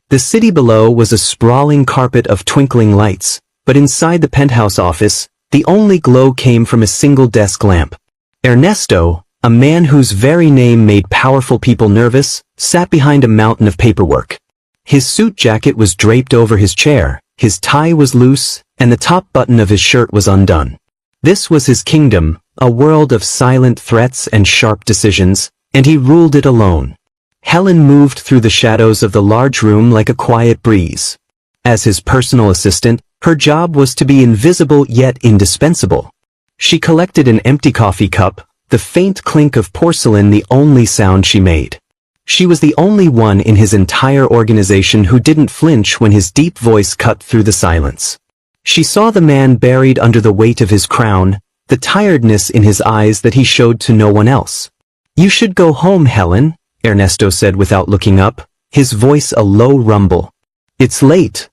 The city below was a sprawling carpet of twinkling lights, but inside the penthouse office, the only glow came from a single desk lamp. Ernesto, a man whose very name made powerful people nervous, sat behind a mountain of paperwork. His suit jacket was draped over his chair, his tie was loose, and the top button of his shirt was undone. This was his kingdom, a world of silent threats and sharp decisions, and he ruled it alone. Helen moved through the shadows of the large room like a quiet breeze. As his personal assistant, her job was to be invisible yet indispensable. She collected an empty coffee cup, the faint clink of porcelain the only sound she made. She was the only one in his entire organization who didn't flinch when his deep voice cut through the silence. She saw the man buried under the weight of his crown, the tiredness in his eyes that he showed to no one else. "You should go home, Helen," Ernesto said without looking up, his voice a low rumble. "It's late."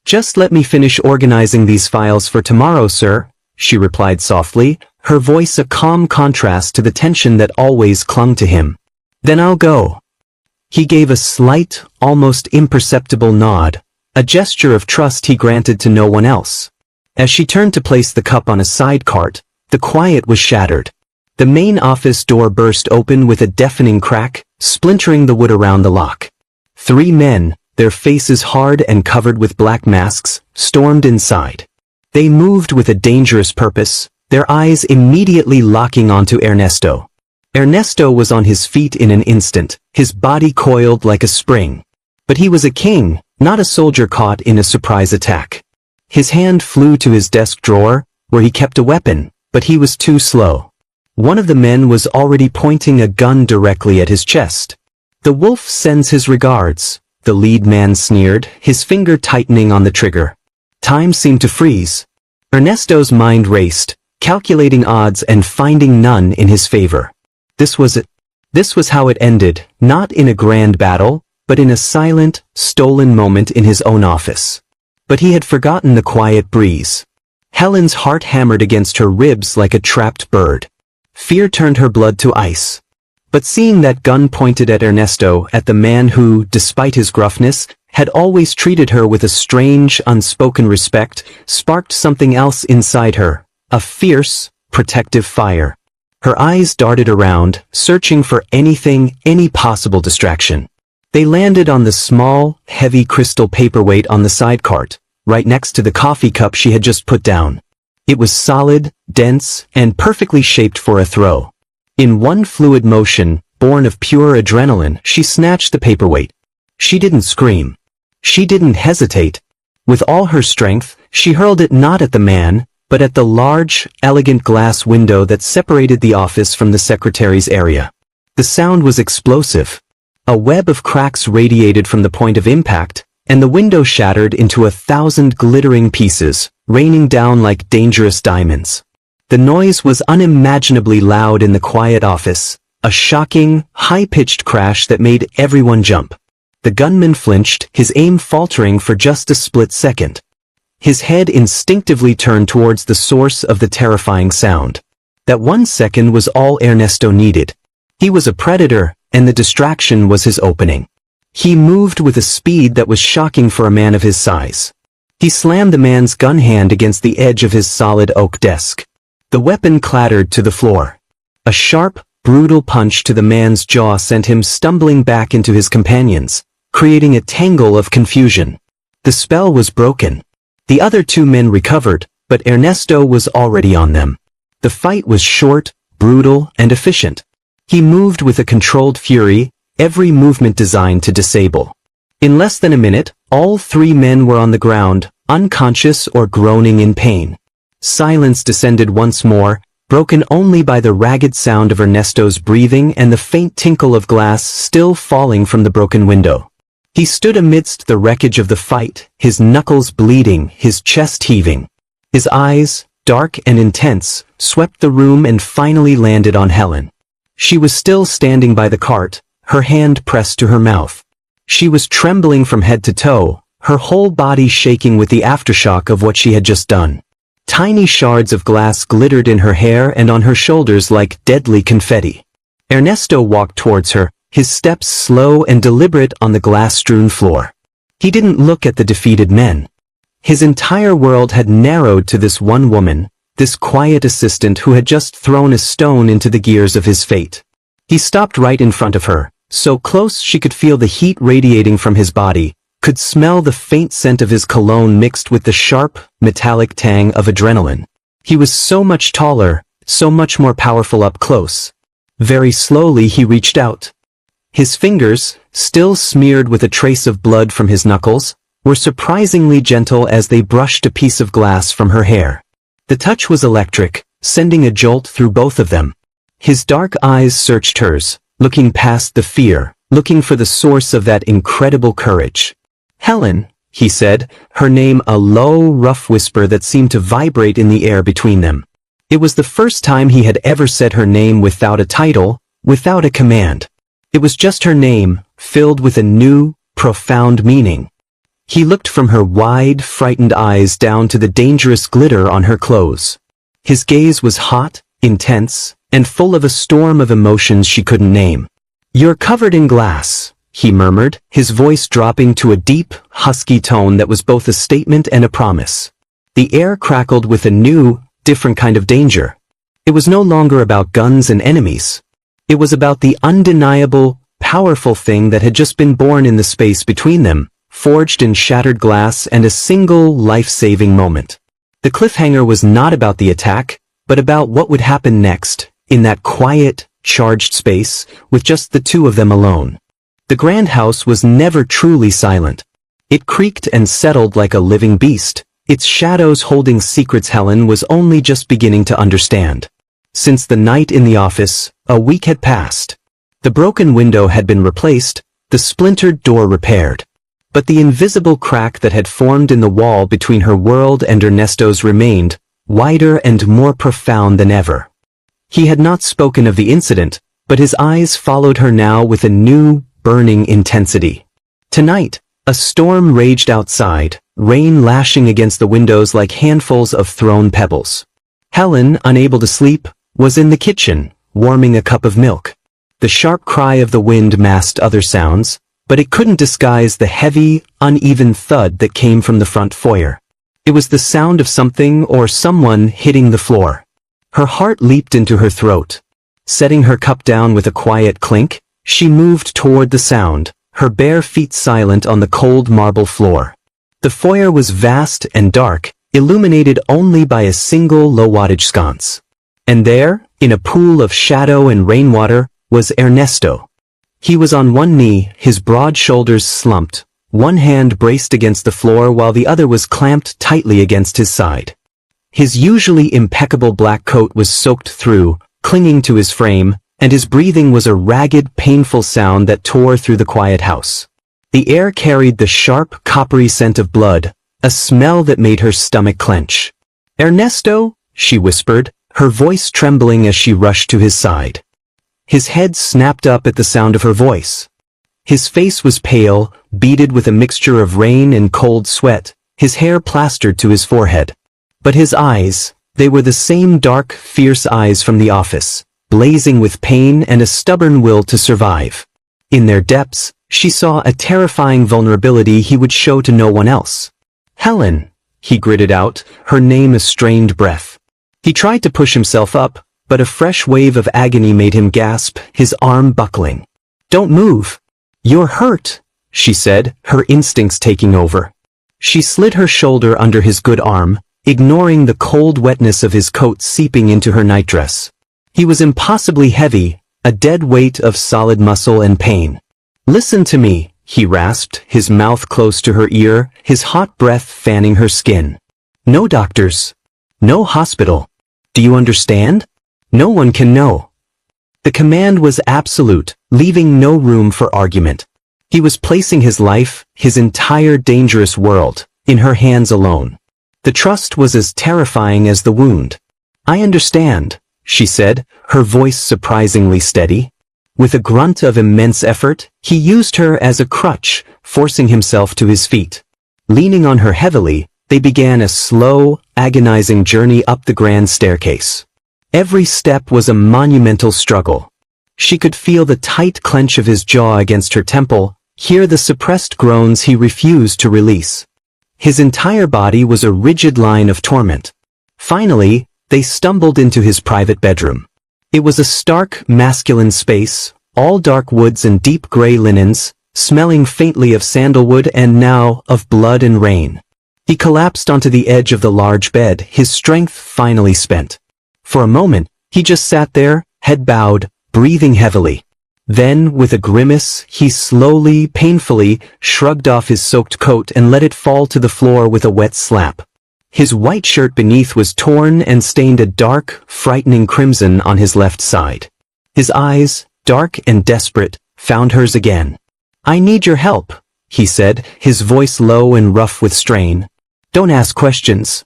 "Just let me finish organizing these files for tomorrow, sir," she replied softly, her voice a calm contrast to the tension that always clung to him. "Then I'll go." He gave a slight, almost imperceptible nod, a gesture of trust he granted to no one else. As she turned to place the cup on a side cart, the quiet was shattered. The main office door burst open with a deafening crack, splintering the wood around the lock. 3 men, their faces hard and covered with black masks, stormed inside. They moved with a dangerous purpose, their eyes immediately locking onto Ernesto. Ernesto was on his feet in an instant, his body coiled like a spring. But he was a king, not a soldier caught in a surprise attack. His hand flew to his desk drawer, where he kept a weapon, but he was too slow. One of the men was already pointing a gun directly at his chest. "The wolf sends his regards," the lead man sneered, his finger tightening on the trigger. Time seemed to freeze. Ernesto's mind raced, calculating odds and finding none in his favor. This was it. This was how it ended, not in a grand battle, but in a silent, stolen moment in his own office. But he had forgotten the quiet breeze. Helen's heart hammered against her ribs like a trapped bird. Fear turned her blood to ice. But seeing that gun pointed at Ernesto, at the man who, despite his gruffness, had always treated her with a strange, unspoken respect, sparked something else inside her, a fierce, protective fire. Her eyes darted around, searching for anything, any possible distraction. They landed on the small, heavy crystal paperweight on the side cart, right next to the coffee cup she had just put down. It was solid, dense, and perfectly shaped for a throw. In one fluid motion, born of pure adrenaline, she snatched the paperweight. She didn't scream. She didn't hesitate. With all her strength, she hurled it not at the man, but at the large, elegant glass window that separated the office from the secretary's area. The sound was explosive. A web of cracks radiated from the point of impact, and the window shattered into 1,000 glittering pieces, raining down like dangerous diamonds. The noise was unimaginably loud in the quiet office, a shocking, high-pitched crash that made everyone jump. The gunman flinched, his aim faltering for just a split second. His head instinctively turned towards the source of the terrifying sound. That 1 second was all Ernesto needed. He was a predator, and the distraction was his opening. He moved with a speed that was shocking for a man of his size. He slammed the man's gun hand against the edge of his solid oak desk. The weapon clattered to the floor. A sharp, brutal punch to the man's jaw sent him stumbling back into his companions, creating a tangle of confusion. The spell was broken. The other 2 men recovered, but Ernesto was already on them. The fight was short, brutal, and efficient. He moved with a controlled fury, every movement designed to disable. In less than a minute, all 3 men were on the ground, unconscious or groaning in pain. Silence descended once more, broken only by the ragged sound of Ernesto's breathing and the faint tinkle of glass still falling from the broken window. He stood amidst the wreckage of the fight, his knuckles bleeding, his chest heaving. His eyes, dark and intense, swept the room and finally landed on Helen. She was still standing by the cart, her hand pressed to her mouth. She was trembling from head to toe, her whole body shaking with the aftershock of what she had just done. Tiny shards of glass glittered in her hair and on her shoulders like deadly confetti. Ernesto walked towards her, his steps slow and deliberate on the glass-strewn floor. He didn't look at the defeated men. His entire world had narrowed to this one woman, this quiet assistant who had just thrown a stone into the gears of his fate. He stopped right in front of her, so close she could feel the heat radiating from his body, could smell the faint scent of his cologne mixed with the sharp, metallic tang of adrenaline. He was so much taller, so much more powerful up close. Very slowly he reached out. His fingers, still smeared with a trace of blood from his knuckles, were surprisingly gentle as they brushed a piece of glass from her hair. The touch was electric, sending a jolt through both of them. His dark eyes searched hers, looking past the fear, looking for the source of that incredible courage. "Helen," he said, her name a low, rough whisper that seemed to vibrate in the air between them. It was the first time he had ever said her name without a title, without a command. It was just her name, filled with a new, profound meaning. He looked from her wide, frightened eyes down to the dangerous glitter on her clothes. His gaze was hot, intense, and full of a storm of emotions she couldn't name. "You're covered in glass," he murmured, his voice dropping to a deep, husky tone that was both a statement and a promise. The air crackled with a new, different kind of danger. It was no longer about guns and enemies. It was about the undeniable, powerful thing that had just been born in the space between them, forged in shattered glass and a single life-saving moment. The cliffhanger was not about the attack, but about what would happen next, in that quiet, charged space, with just the two of them alone. The grand house was never truly silent. It creaked and settled like a living beast, its shadows holding secrets Helen was only just beginning to understand. Since the night in the office, a week had passed. The broken window had been replaced, the splintered door repaired. But the invisible crack that had formed in the wall between her world and Ernesto's remained, wider and more profound than ever. He had not spoken of the incident, but his eyes followed her now with a new, burning intensity. Tonight, a storm raged outside, rain lashing against the windows like handfuls of thrown pebbles. Helen, unable to sleep, was in the kitchen, warming a cup of milk. The sharp cry of the wind masked other sounds, but it couldn't disguise the heavy, uneven thud that came from the front foyer. It was the sound of something or someone hitting the floor. Her heart leaped into her throat. Setting her cup down with a quiet clink, she moved toward the sound, her bare feet silent on the cold marble floor. The foyer was vast and dark, illuminated only by a single low-wattage sconce. And there, in a pool of shadow and rainwater, was Ernesto. He was on one knee, his broad shoulders slumped, one hand braced against the floor while the other was clamped tightly against his side. His usually impeccable black coat was soaked through, clinging to his frame, and his breathing was a ragged, painful sound that tore through the quiet house. The air carried the sharp, coppery scent of blood, a smell that made her stomach clench. "Ernesto," she whispered, her voice trembling as she rushed to his side. His head snapped up at the sound of her voice. His face was pale, beaded with a mixture of rain and cold sweat, his hair plastered to his forehead. But his eyes, they were the same dark, fierce eyes from the office, blazing with pain and a stubborn will to survive. In their depths, she saw a terrifying vulnerability he would show to no one else. "Helen," he gritted out, her name a strained breath. He tried to push himself up, but a fresh wave of agony made him gasp, his arm buckling. "Don't move. You're hurt," she said, her instincts taking over. She slid her shoulder under his good arm, ignoring the cold wetness of his coat seeping into her nightdress. He was impossibly heavy, a dead weight of solid muscle and pain. "Listen to me," he rasped, his mouth close to her ear, his hot breath fanning her skin. "No doctors. No hospital. Do you understand? No one can know." The command was absolute, leaving no room for argument. He was placing his life, his entire dangerous world, in her hands alone. The trust was as terrifying as the wound. "I understand," she said, her voice surprisingly steady. With a grunt of immense effort, he used her as a crutch, forcing himself to his feet. Leaning on her heavily, they began a slow, agonizing journey up the grand staircase. Every step was a monumental struggle. She could feel the tight clench of his jaw against her temple, Hear the suppressed groans he refused to release. His entire body was a rigid line of torment. Finally, they stumbled into his private bedroom. It was a stark, masculine space, all dark woods and deep gray linens, smelling faintly of sandalwood and now of blood and rain. He collapsed onto the edge of the large bed, his strength finally spent. For a moment, he just sat there, head bowed, breathing heavily. Then, with a grimace, he slowly, painfully, shrugged off his soaked coat and let it fall to the floor with a wet slap. His white shirt beneath was torn and stained a dark, frightening crimson on his left side. His eyes, dark and desperate, found hers again. "I need your help," he said, his voice low and rough with strain. "Don't ask questions."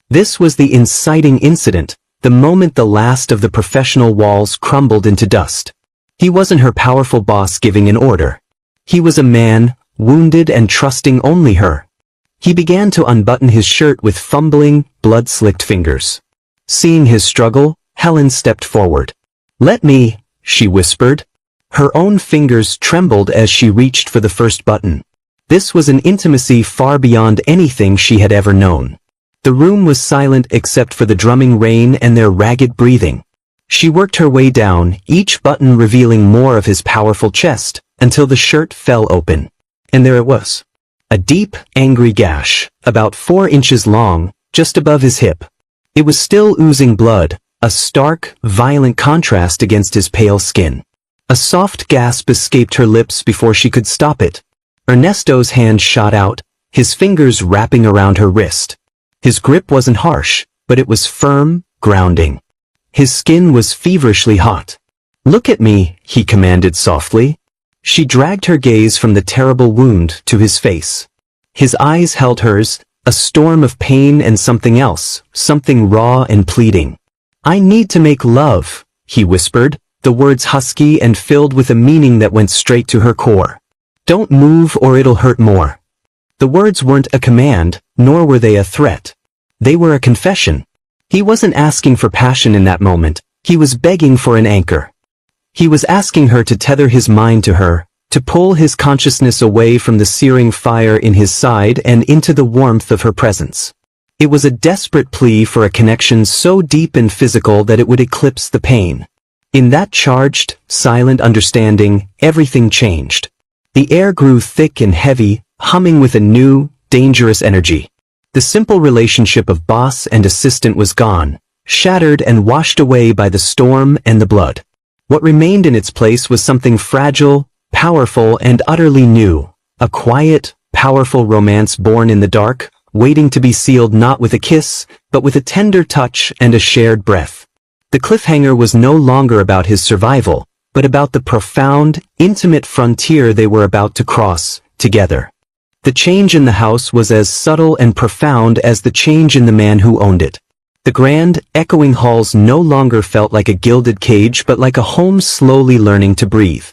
This was the inciting incident, the moment the last of the professional walls crumbled into dust. He wasn't her powerful boss giving an order. He was a man, wounded and trusting only her. He began to unbutton his shirt with fumbling, blood-slicked fingers. Seeing his struggle, Helen stepped forward. "Let me," she whispered. Her own fingers trembled as she reached for the first button. This was an intimacy far beyond anything she had ever known. The room was silent except for the drumming rain and their ragged breathing. She worked her way down, each button revealing more of his powerful chest, until the shirt fell open. And there it was. A deep, angry gash, about 4 inches long, just above his hip. It was still oozing blood, a stark, violent contrast against his pale skin. A soft gasp escaped her lips before she could stop it. Ernesto's hand shot out, his fingers wrapping around her wrist. His grip wasn't harsh, but it was firm, grounding. His skin was feverishly hot. "Look at me," he commanded softly. She dragged her gaze from the terrible wound to his face. His eyes held hers, a storm of pain and something else, something raw and pleading. "I need to make love," he whispered, the words husky and filled with a meaning that went straight to her core. "Don't move or it'll hurt more." The words weren't a command, nor were they a threat. They were a confession. He wasn't asking for passion in that moment, he was begging for an anchor. He was asking her to tether his mind to her, to pull his consciousness away from the searing fire in his side and into the warmth of her presence. It was a desperate plea for a connection so deep and physical that it would eclipse the pain. In that charged, silent understanding, everything changed. The air grew thick and heavy, humming with a new, dangerous energy. The simple relationship of boss and assistant was gone, shattered and washed away by the storm and the blood. What remained in its place was something fragile, powerful, and utterly new. A quiet, powerful romance born in the dark, waiting to be sealed not with a kiss, but with a tender touch and a shared breath. The cliffhanger was no longer about his survival, but about the profound, intimate frontier they were about to cross, together. The change in the house was as subtle and profound as the change in the man who owned it. The grand, echoing halls no longer felt like a gilded cage but like a home slowly learning to breathe.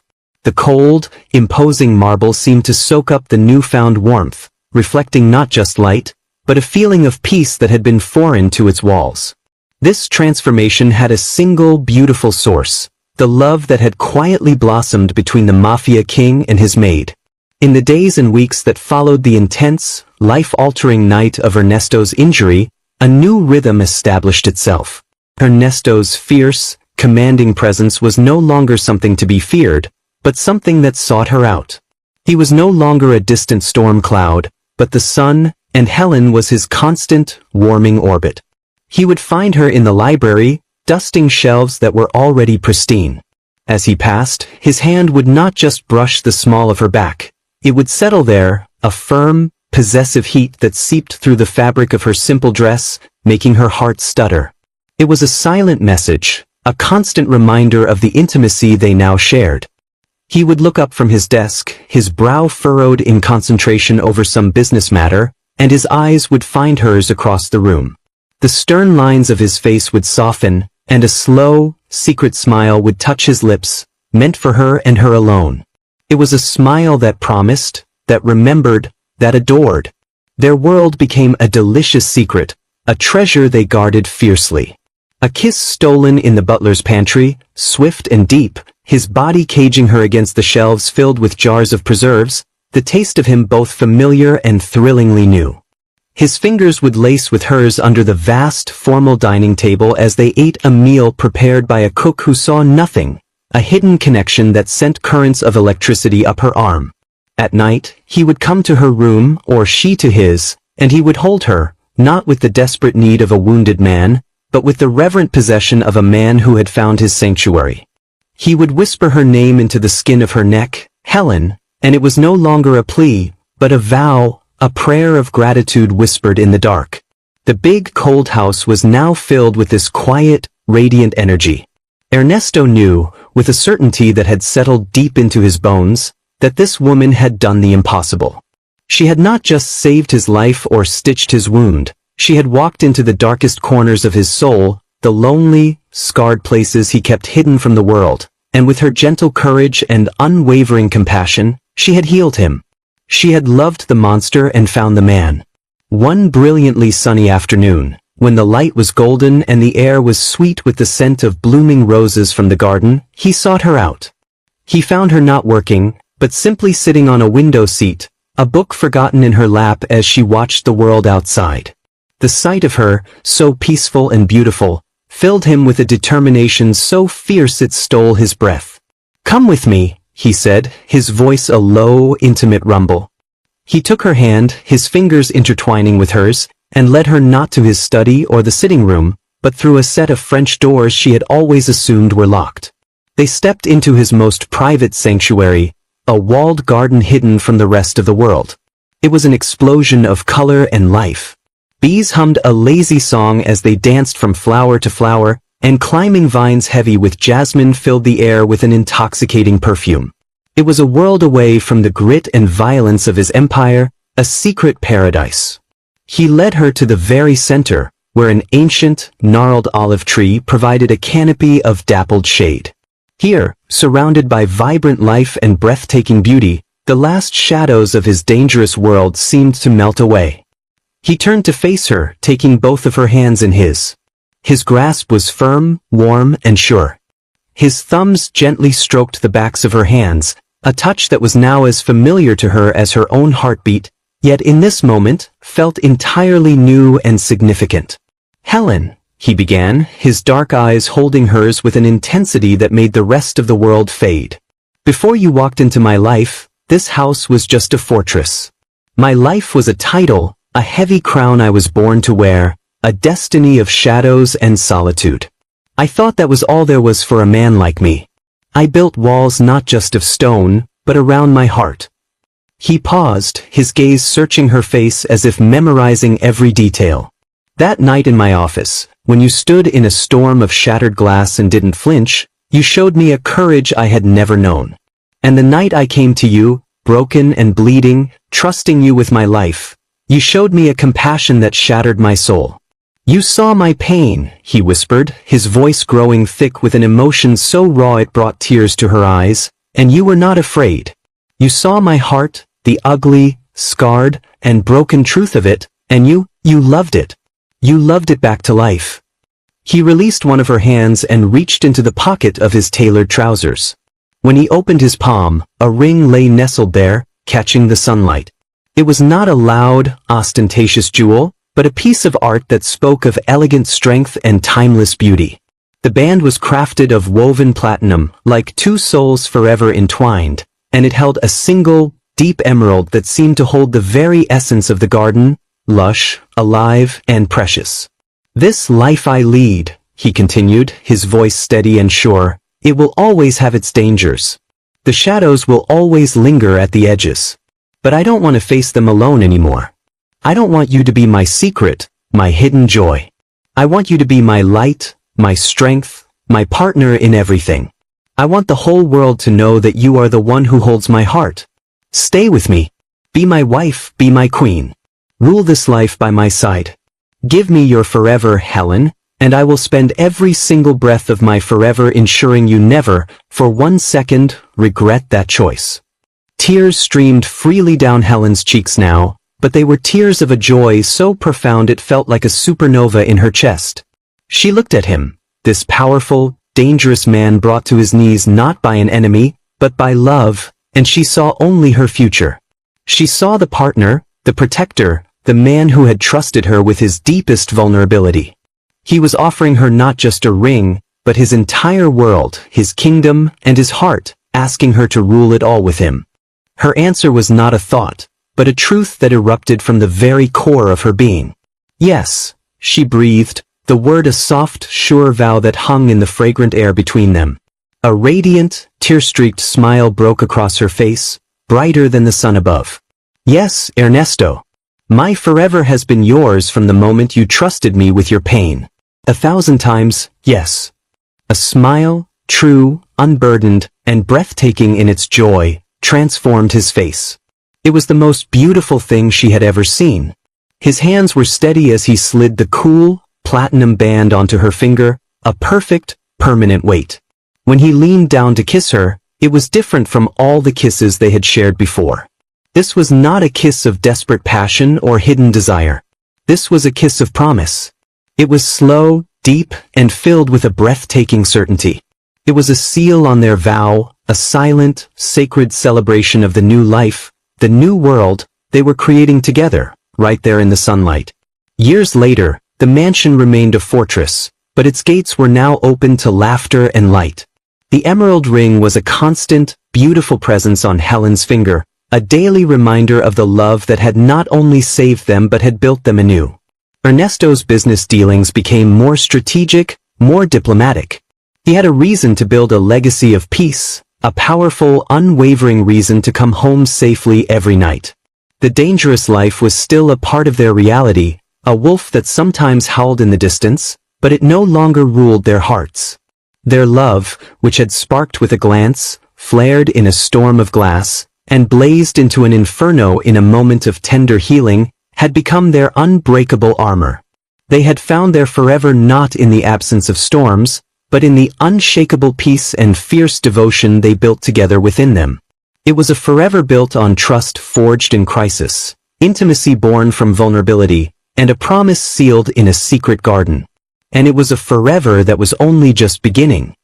The cold, imposing marble seemed to soak up the newfound warmth, reflecting not just light, but a feeling of peace that had been foreign to its walls. This transformation had a single beautiful source, the love that had quietly blossomed between the Mafia king and his maid. In the days and weeks that followed the intense, life-altering night of Ernesto's injury, a new rhythm established itself. Ernesto's fierce, commanding presence was no longer something to be feared, but something that sought her out. He was no longer a distant storm cloud, but the sun, and Helen was his constant, warming orbit. He would find her in the library, dusting shelves that were already pristine. As he passed, his hand would not just brush the small of her back. It would settle there, a firm, possessive heat that seeped through the fabric of her simple dress, making her heart stutter. It was a silent message, a constant reminder of the intimacy they now shared. He would look up from his desk, his brow furrowed in concentration over some business matter, and his eyes would find hers across the room. The stern lines of his face would soften, and a slow, secret smile would touch his lips, meant for her and her alone. It was a smile that promised, that remembered, that adored. Their world became a delicious secret, a treasure they guarded fiercely. A kiss stolen in the butler's pantry, swift and deep, his body caging her against the shelves filled with jars of preserves, the taste of him both familiar and thrillingly new. His fingers would lace with hers under the vast, formal dining table as they ate a meal prepared by a cook who saw nothing, a hidden connection that sent currents of electricity up her arm. At night, he would come to her room, or she to his, and he would hold her, not with the desperate need of a wounded man, but with the reverent possession of a man who had found his sanctuary. He would whisper her name into the skin of her neck, Helen, and it was no longer a plea, but a vow, a prayer of gratitude whispered in the dark. The big, cold house was now filled with this quiet, radiant energy. Ernesto knew, with a certainty that had settled deep into his bones, that this woman had done the impossible. She had not just saved his life or stitched his wound, she had walked into the darkest corners of his soul, the lonely, scarred places he kept hidden from the world, and with her gentle courage and unwavering compassion, she had healed him. She had loved the monster and found the man. One brilliantly sunny afternoon, when the light was golden and the air was sweet with the scent of blooming roses from the garden, he sought her out. He found her not working, but simply sitting on a window seat, a book forgotten in her lap as she watched the world outside. The sight of her, so peaceful and beautiful, filled him with a determination so fierce it stole his breath. "Come with me," he said, his voice a low, intimate rumble. He took her hand, his fingers intertwining with hers, and led her not to his study or the sitting room, but through a set of French doors she had always assumed were locked. They stepped into his most private sanctuary, a walled garden hidden from the rest of the world. It was an explosion of color and life. Bees hummed a lazy song as they danced from flower to flower, and climbing vines heavy with jasmine filled the air with an intoxicating perfume. It was a world away from the grit and violence of his empire, a secret paradise. He led her to the very center, where an ancient, gnarled olive tree provided a canopy of dappled shade. Here, surrounded by vibrant life and breathtaking beauty, the last shadows of his dangerous world seemed to melt away. He turned to face her, taking both of her hands in his. His grasp was firm, warm, and sure. His thumbs gently stroked the backs of her hands, a touch that was now as familiar to her as her own heartbeat, yet in this moment, felt entirely new and significant. "Helen," he began, his dark eyes holding hers with an intensity that made the rest of the world fade. "Before you walked into my life, this house was just a fortress. My life was a title, a heavy crown I was born to wear, a destiny of shadows and solitude. I thought that was all there was for a man like me. I built walls not just of stone, but around my heart." He paused, his gaze searching her face as if memorizing every detail. "That night in my office, when you stood in a storm of shattered glass and didn't flinch, you showed me a courage I had never known. And the night I came to you, broken and bleeding, trusting you with my life, you showed me a compassion that shattered my soul. You saw my pain," he whispered, his voice growing thick with an emotion so raw it brought tears to her eyes, "and you were not afraid. You saw my heart, the ugly, scarred, and broken truth of it, and you loved it. You loved it back to life." He released one of her hands and reached into the pocket of his tailored trousers. When he opened his palm, a ring lay nestled there, catching the sunlight. It was not a loud, ostentatious jewel, but a piece of art that spoke of elegant strength and timeless beauty. The band was crafted of woven platinum, like two souls forever entwined, and it held a single, deep emerald that seemed to hold the very essence of the garden, lush, alive, and precious. "This life I lead," he continued, his voice steady and sure, "it will always have its dangers. The shadows will always linger at the edges. But I don't want to face them alone anymore. I don't want you to be my secret, my hidden joy. I want you to be my light, my strength, my partner in everything. I want the whole world to know that you are the one who holds my heart. Stay with me. Be my wife, be my queen. Rule this life by my side. Give me your forever, Helen, and I will spend every single breath of my forever ensuring you never, for 1 second, regret that choice." Tears streamed freely down Helen's cheeks now, but they were tears of a joy so profound it felt like a supernova in her chest. She looked at him, this powerful, dangerous man brought to his knees not by an enemy, but by love, and she saw only her future. She saw the partner, the protector, the man who had trusted her with his deepest vulnerability. He was offering her not just a ring, but his entire world, his kingdom, and his heart, asking her to rule it all with him. Her answer was not a thought, but a truth that erupted from the very core of her being. Yes, she breathed, the word a soft, sure vow that hung in the fragrant air between them. A radiant, tear-streaked smile broke across her face, brighter than the sun above. Yes, Ernesto. My forever has been yours from the moment you trusted me with your pain. 1,000 times, yes. A smile, true, unburdened, and breathtaking in its joy, transformed his face. It was the most beautiful thing she had ever seen. His hands were steady as he slid the cool, platinum band onto her finger, a perfect, permanent weight. When he leaned down to kiss her, it was different from all the kisses they had shared before. This was not a kiss of desperate passion or hidden desire. This was a kiss of promise. It was slow, deep, and filled with a breathtaking certainty. It was a seal on their vow, a silent, sacred celebration of the new life, the new world they were creating together, right there in the sunlight. Years later, the mansion remained a fortress, but its gates were now open to laughter and light. The emerald ring was a constant, beautiful presence on Helen's finger, a daily reminder of the love that had not only saved them but had built them anew. Ernesto's business dealings became more strategic, more diplomatic. He had a reason to build a legacy of peace, a powerful, unwavering reason to come home safely every night. The dangerous life was still a part of their reality, a wolf that sometimes howled in the distance, but it no longer ruled their hearts. Their love, which had sparked with a glance, flared in a storm of glass, and blazed into an inferno in a moment of tender healing, had become their unbreakable armor. They had found their forever not in the absence of storms, but in the unshakable peace and fierce devotion they built together within them. It was a forever built on trust forged in crisis, intimacy born from vulnerability, and a promise sealed in a secret garden. And it was a forever that was only just beginning.